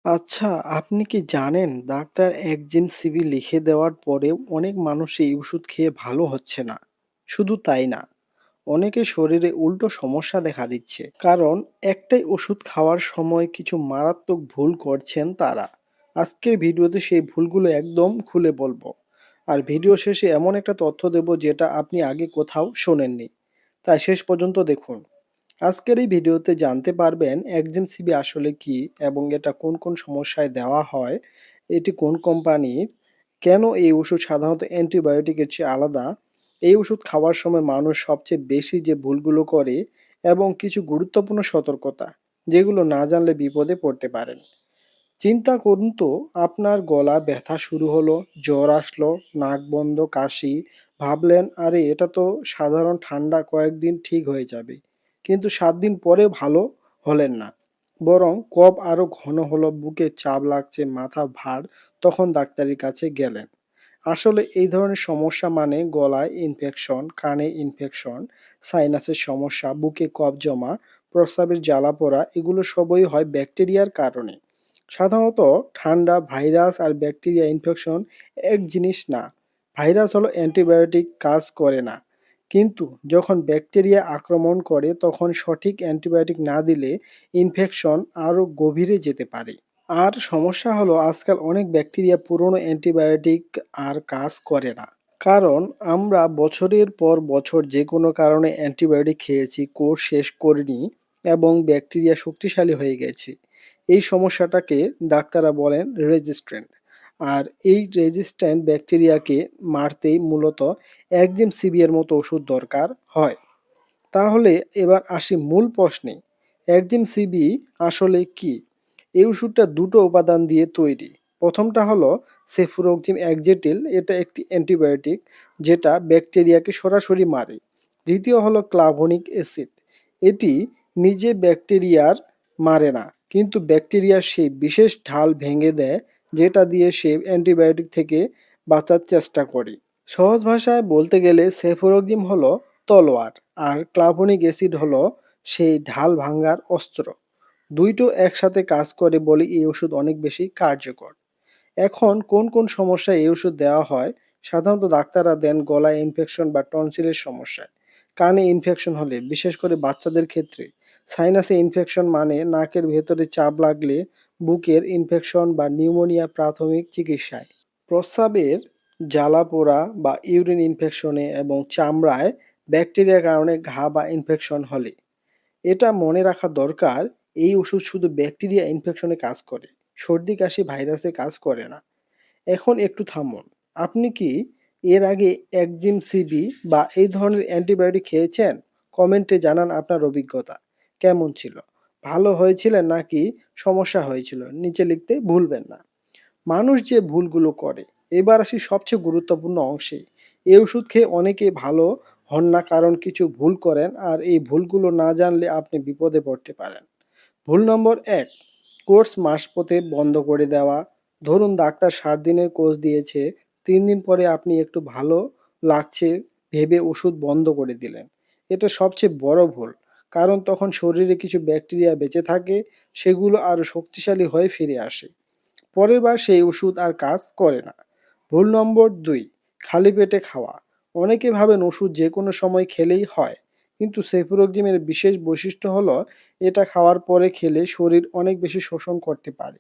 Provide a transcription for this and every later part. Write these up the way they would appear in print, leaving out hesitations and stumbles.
আচ্ছা, আপনি কি জানেন ডাক্তার একজিম লিখে দেওয়ার পরেও অনেক মানুষ এই ওষুধ খেয়ে ভালো হচ্ছে না। শুধু তাই না, অনেকের শরীরে উল্টো সমস্যা দেখা দিচ্ছে। কারণ একটাই ওষুধ খাওয়ার সময় কিছু মারাত্মক ভুল করছেন তারা। আজকের ভিডিওতে সেই ভুলগুলো একদম খুলে বলবো। আর ভিডিও শেষে এমন একটা তথ্য দেব যেটা আপনি আগে কোথাও শোনেননি। তাই শেষ পর্যন্ত দেখুন। আজকের এই ভিডিওতে জানতে পারবেন একজিম আসলে কি এবং এটা কোন কোন সমস্যায় দেওয়া হয়, এটি কোন কোম্পানির, কেন এই ওষুধ সাধারণত অ্যান্টিবায়োটিকের চেয়ে আলাদা, এই ওষুধ খাওয়ার সময় মানুষ সবচেয়ে বেশি যে ভুলগুলো করে এবং কিছু গুরুত্বপূর্ণ সতর্কতা যেগুলো না জানলে বিপদে পড়তে পারেন। চিন্তা করুন তো, আপনার গলা ব্যথা শুরু হলো, জ্বর আসলো, নাক বন্ধ, কাশি, ভাবলেন আরে এটা তো সাধারণ ঠান্ডা, কয়েকদিন ঠিক হয়ে যাবে। কিন্তু 7 দিন পরে ভালো হলেন না, বরং কফ আরো ঘন হলো, বুকে চাপ লাগছে, মাথা ভার, তখন ডাক্তারের কাছে গেলেন। আসলে এই ধরনের সমস্যা মানে গলায় ইনফেকশন, কানে ইনফেকশন, সাইনাসের সমস্যা, বুকে কফ জমা, প্রস্রাবের জ্বালা পোড়া, এগুলো সবই হয় ব্যাকটেরিয়ার কারণে। সাধারণত ঠান্ডা, ভাইরাস আর ব্যাকটেরিয়া ইনফেকশন এক জিনিস না। ভাইরাস হলো অ্যান্টিবায়োটিক কাজ করে না, কিন্তু যখন ব্যাকটেরিয়া আক্রমণ করে তখন সঠিক অ্যান্টিবায়োটিক না দিলে ইনফেকশন আরও গভীরে যেতে পারে। আর সমস্যা হলো আজকাল অনেক ব্যাকটেরিয়া পুরনো অ্যান্টিবায়োটিক আর কাজ করে না। কারণ আমরা বছরের পর বছর যে কোনো কারণে অ্যান্টিবায়োটিক খেয়েছি, কোর্স শেষ করিনি এবং ব্যাকটেরিয়া শক্তিশালী হয়ে গেছে। এই সমস্যাটাকে ডাক্তাররা বলেন রেজিস্ট্যান্ট। আর এই রেজিস্ট্যান্ট ব্যাকটেরিয়াকে মারতেই মূলত একজিম এর মতো ওষুধ দরকার হয়। তাহলে এবার আসি মূল প্রশ্নে, একজিম আসলে কি? এই ওষুধটা দুটো উপাদান দিয়ে তৈরি। প্রথমটা হলো সেফুরোক্সিম একজেটিল, এটা একটি অ্যান্টিবায়োটিক যেটা ব্যাকটেরিয়াকে সরাসরি মারে। দ্বিতীয় হলো ক্লাভোনিক অ্যাসিড, এটি নিজে ব্যাকটেরিয়ার মারে না, কিন্তু ব্যাকটেরিয়ার সেই বিশেষ ঢাল ভেঙে দেয় যেটা দিয়ে সে অ্যান্টিবায়োটিক থেকে বাঁচার চেষ্টা করে। সহজ ভাষায় বলতে গেলে সেফুরোক্সিম হলো তলোয়ার, আর ক্লাভোনিক অ্যাসিড হলো সেই ঢাল ভাঙার অস্ত্র। দুইটো একসাথে কাজ করে বলে এই ওষুধ অনেক বেশি কার্যকর। এখন কোন কোন সমস্যায় এই ওষুধ দেওয়া হয়? সাধারণত ডাক্তাররা দেন গলায় ইনফেকশন বা টনসিলের সমস্যায়, কানে ইনফেকশন হলে, বিশেষ করে বাচ্চাদের ক্ষেত্রে, সাইনাসে ইনফেকশন মানে নাকের ভেতরে চাপ লাগলে, বুকের ইনফেকশন বা নিউমোনিয়া প্রাথমিক চিকিৎসায়, প্রস্রাবের জ্বালা পোড়া বা ইউরিন ইনফেকশনে এবং চামড়ায় ব্যাকটেরিয়ার কারণে ঘা বা ইনফেকশন হলে। এটা মনে রাখা দরকার, এই ওষুধ শুধু ব্যাকটেরিয়া ইনফেকশনে কাজ করে, সর্দি কাশি ভাইরাসে কাজ করে না। এখন একটু থামুন। আপনি কি এর আগে একজিম বা এই ধরনের অ্যান্টিবায়োটিক খেয়েছেন? কমেন্টে জানান আপনার অভিজ্ঞতা কেমন ছিল। ভালো হয়েছিলেন নাকি সমস্যা হয়েছিল? নিচে লিখতে ভুলবেন না। মানুষ যে ভুলগুলো করে, এবার আসি সবচেয়ে গুরুত্বপূর্ণ অংশে। এই ওষুধ খেয়ে অনেকেই ভালো হন না কারণ কিছু ভুল করেন, আর এই ভুলগুলো না জানলে আপনি বিপদে পড়তে পারেন। ভুল নম্বর ১, কোর্স মাঝপথে বন্ধ করে দেওয়া। ধরুন ডাক্তার ৭ দিনের কোর্স দিয়েছে, ৩ দিন পরে আপনি একটু ভালো লাগছে ভেবে ওষুধ বন্ধ করে দিলেন। এটা সবচেয়ে বড় ভুল। কারণ তখন শরীরে কিছু ব্যাকটেরিয়া বেঁচে থাকে, সেগুলো আরও শক্তিশালী হয়ে ফিরে আসে। পরের বার সেই ওষুধ আর কাজ করে না। ভুল নম্বর ২, খালি পেটে খাওয়া। অনেকে ভাবেন ওষুধ যে কোনো সময় খেলেই হয়, কিন্তু সেফুরোক্সিমের বিশেষ বৈশিষ্ট্য হলো এটা খাওয়ার পরে খেলে শরীর অনেক বেশি শোষণ করতে পারে।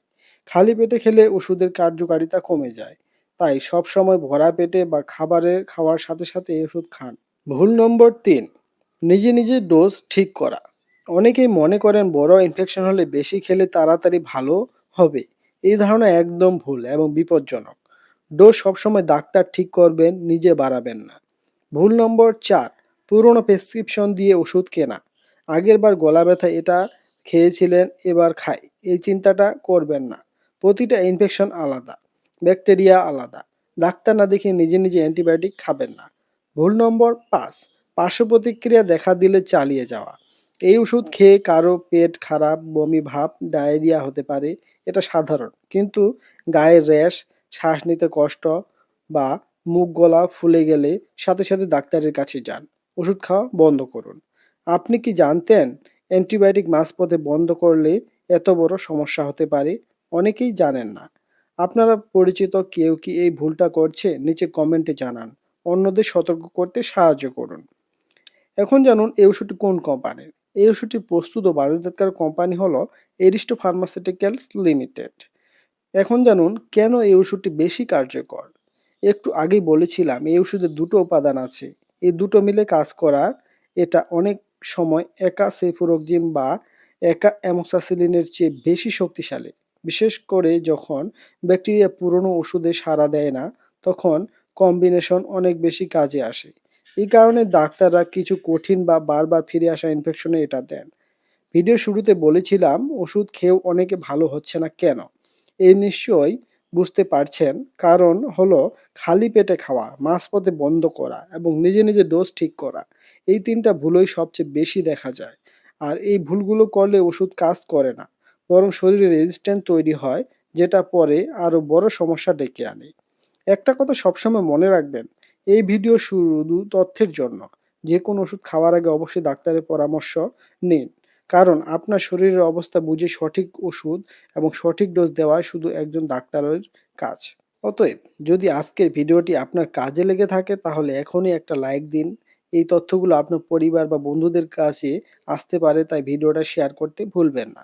খালি পেটে খেলে ওষুধের কার্যকারিতা কমে যায়। তাই সবসময় ভরা পেটে বা খাবারের খাওয়ার সাথে সাথে এই ওষুধ খান। ভুল নম্বর ৩, নিজে নিজে ডোজ ঠিক করা। অনেকেই মনে করেন বড় ইনফেকশন হলে বেশি খেলে তাড়াতাড়ি ভালো হবে। এই ধারণা একদম ভুল এবং বিপজ্জনক। ডোজ সবসময় ডাক্তার ঠিক করবেন, নিজে বাড়াবেন না। ভুল নম্বর ৪, পুরনো প্রেসক্রিপশন দিয়ে ওষুধ কেনা। আগের বার গলা ব্যথা এটা খেয়েছিলেন, এবার খাই, এই চিন্তাটা করবেন না। প্রতিটা ইনফেকশন আলাদা, ব্যাকটেরিয়া আলাদা। ডাক্তার না দেখে নিজে নিজে অ্যান্টিবায়োটিক খাবেন না। ভুল নম্বর ৫, পার্শ্ব প্রতিক্রিয়া দেখা দিলে চালিয়ে যাওয়া। এই ওষুধ খেয়ে কারো পেট খারাপ, বমি ভাব, ডায়রিয়া হতে পারে, এটা সাধারণ। কিন্তু গায়ের র্যাশ, শ্বাস নিতে কষ্ট বা মুখ গলা ফুলে গেলে সাথে সাথে ডাক্তারের কাছে যান। ওষুধ খাওয়া বন্ধ করুন। আপনি কি জানতেন অ্যান্টিবায়োটিক মাঝপথে বন্ধ করলে এত বড় সমস্যা হতে পারে? অনেকেই জানেন না। আপনারা পরিচিত কেউ কি এই ভুলটা করছে? নিচে কমেন্টে জানান। অন্যদের সতর্ক করতে সাহায্য করুন। এখন জানুন এই ওষুধটি কোন কোম্পানির। এই ওষুধটি প্রস্তুত ও বাজারজাতকারক কোম্পানি হলো এরিস্টো ফার্মাসিউটিক্যালস লিমিটেড। এখন জানুন কেন এই ওষুধটি বেশি কার্যকর। একটু আগেই বলেছিলাম এই ওষুধে দুটো উপাদান আছে। এই দুটো মিলে কাজ করা। এটা অনেক সময় একা সেফুরোক্সিম বা একা অ্যামোক্সাসিলিনের চেয়ে বেশি শক্তিশালী। বিশেষ করে যখন ব্যাকটেরিয়া পুরনো ওষুধে সাড়া দেয় না, তখন কম্বিনেশন অনেক বেশি কাজে আসে। এই কারণে ডাক্তাররা কিছু কঠিন বা বারবার ফিরে আসা ইনফেকশনে এটা দেন। ভিডিও শুরুতে বলেছিলাম ওষুধ খেয়েও অনেকে ভালো হচ্ছে না কেন। এই নিশ্চয়ই বুঝতে পারছেন, কারণ হলো খালি পেটে খাওয়া, মাঝপথে বন্ধ করা এবং নিজে নিজে ডোজ ঠিক করা। এই তিনটা ভুলই সবচেয়ে বেশি দেখা যায়। আর এই ভুলগুলো করলে ওষুধ কাজ করে না, বরং শরীরে রেজিস্ট্যান্স তৈরি হয়, যেটা পরে আরো বড় সমস্যা ডেকে আনে। একটা কথা সবসময় মনে রাখবেন, এই ভিডিও শুধু তথ্যের জন্য। যে কোনো ওষুধ খাওয়ার আগে অবশ্যই ডাক্তারের পরামর্শ নিন, কারণ আপনার শরীরের অবস্থা বুঝে সঠিক ওষুধ এবং সঠিক ডোজ দেওয়া শুধু একজন ডাক্তারের কাজ। অতএব যদি আজকের ভিডিওটি আপনার কাজে লেগে থাকে তাহলে এখনই একটা লাইক দিন। এই তথ্যগুলো আপনার পরিবার বা বন্ধুদের কাছে আসতে পারে, তাই ভিডিওটা শেয়ার করতে ভুলবেন না।